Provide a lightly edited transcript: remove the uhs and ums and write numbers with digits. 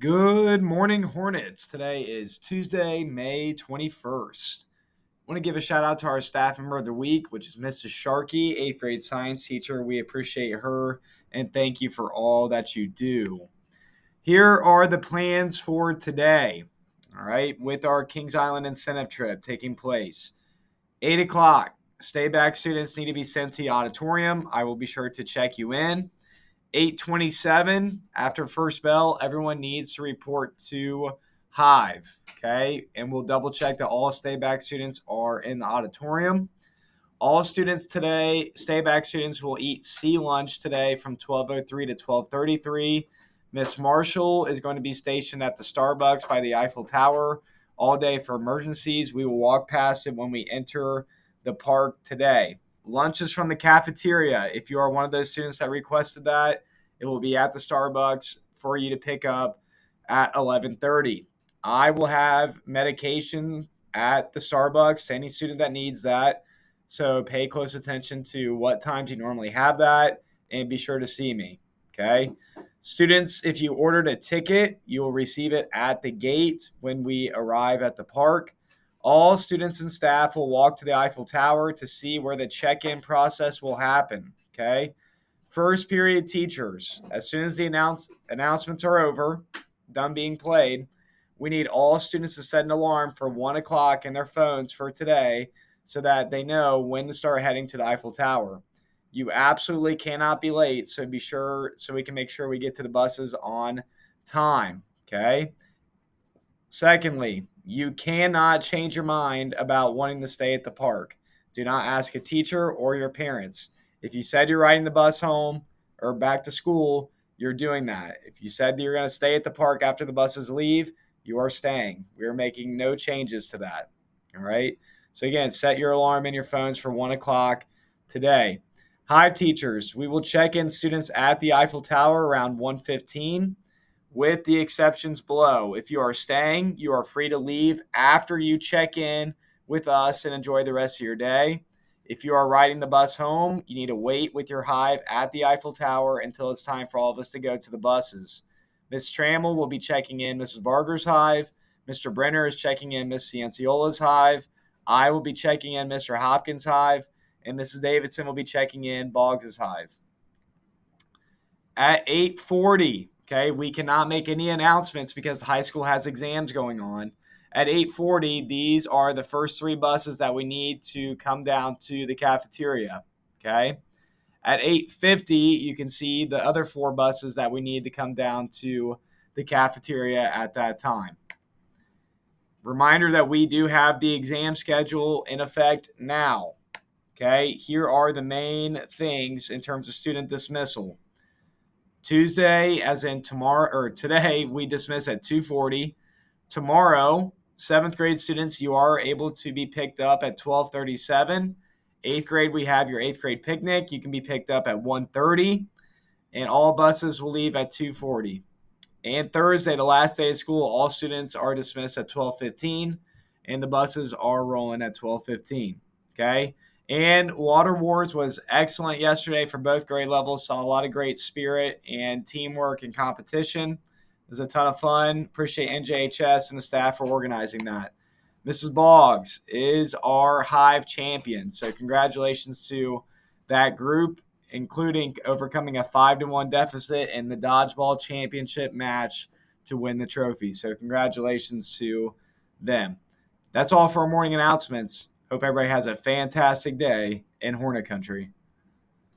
Good morning, Hornets. Today is Tuesday, May 21st. I want to give a shout out to our staff member of the week, which is Mrs. Sharkey, 8th grade science teacher. We appreciate her and thank you for all that you do. Here are the plans for today. All right, with our Kings Island incentive trip taking place. 8 o'clock, stay back students need to be sent to the auditorium. I will be sure to check you in. 8:27 after first bell, everyone needs to report to Hive. Okay, and we'll double check that all stay back students are in the auditorium. All students today, stay back students, will eat sea lunch today from 12:03 to 12:33. Miss Marshall is going to be stationed at the Starbucks by the Eiffel Tower all day for emergencies. We will walk past it when we enter the park today. Lunch is from the cafeteria. If you are one of those students that requested that, it will be at the Starbucks for you to pick up at 11:30. I will have medication at the Starbucks to any student that needs that. So pay close attention to what times you normally have that and be sure to see me. Okay. Students, if you ordered a ticket, you will receive it at the gate when we arrive at the park. All students and staff will walk to the Eiffel Tower to see where the check-in process will happen. Okay. First period teachers, as soon as the announcements are over, done being played, we need all students to set an alarm for 1 o'clock in their phones for today so that they know when to start heading to the Eiffel Tower. You absolutely cannot be late, so be sure so we can make sure we get to the buses on time. Okay. Secondly, you cannot change your mind about wanting to stay at the park. Do not ask a teacher or your parents. If you said you're riding the bus home or back to school, you're doing that. If you said that you're going to stay at the park after the buses leave, you are staying. We are making no changes to that. All right. So, again, set your alarm in your phones for 1 o'clock today. Hive teachers, we will check in students at the Eiffel Tower around 1:15 with the exceptions below. If you are staying, you are free to leave after you check in with us and enjoy the rest of your day. If you are riding the bus home, you need to wait with your Hive at the Eiffel Tower until it's time for all of us to go to the buses. Miss Trammell will be checking in Mrs. Barger's Hive. Mr. Brenner is checking in Miss Cianciola's Hive. I will be checking in Mr. Hopkins' Hive. And Mrs. Davidson will be checking in Boggs' Hive. At 8:40, okay, we cannot make any announcements because the high school has exams going on. At 8:40, these are the first three buses that we need to come down to the cafeteria, okay? At 8:50, you can see the other four buses that we need to come down to the cafeteria at that time. Reminder that we do have the exam schedule in effect now, okay? Here are the main things in terms of student dismissal. Tuesday, as in tomorrow, or today, we dismiss at 2:40. Tomorrow, seventh grade students, you are able to be picked up at 12:37. Eighth grade, we have your eighth grade picnic. You can be picked up at 1:30, and all buses will leave at 2:40. And Thursday, the last day of school, all students are dismissed at 12:15, and the buses are rolling at 12:15. Okay. And Water Wars was excellent yesterday for both grade levels. Saw a lot of great spirit and teamwork and competition. It was a ton of fun. Appreciate NJHS and the staff for organizing that. Mrs. Boggs is our Hive champion. So congratulations to that group, including overcoming a 5-1 deficit in the dodgeball championship match to win the trophy. So congratulations to them. That's all for our morning announcements. Hope everybody has a fantastic day in Hornet Country.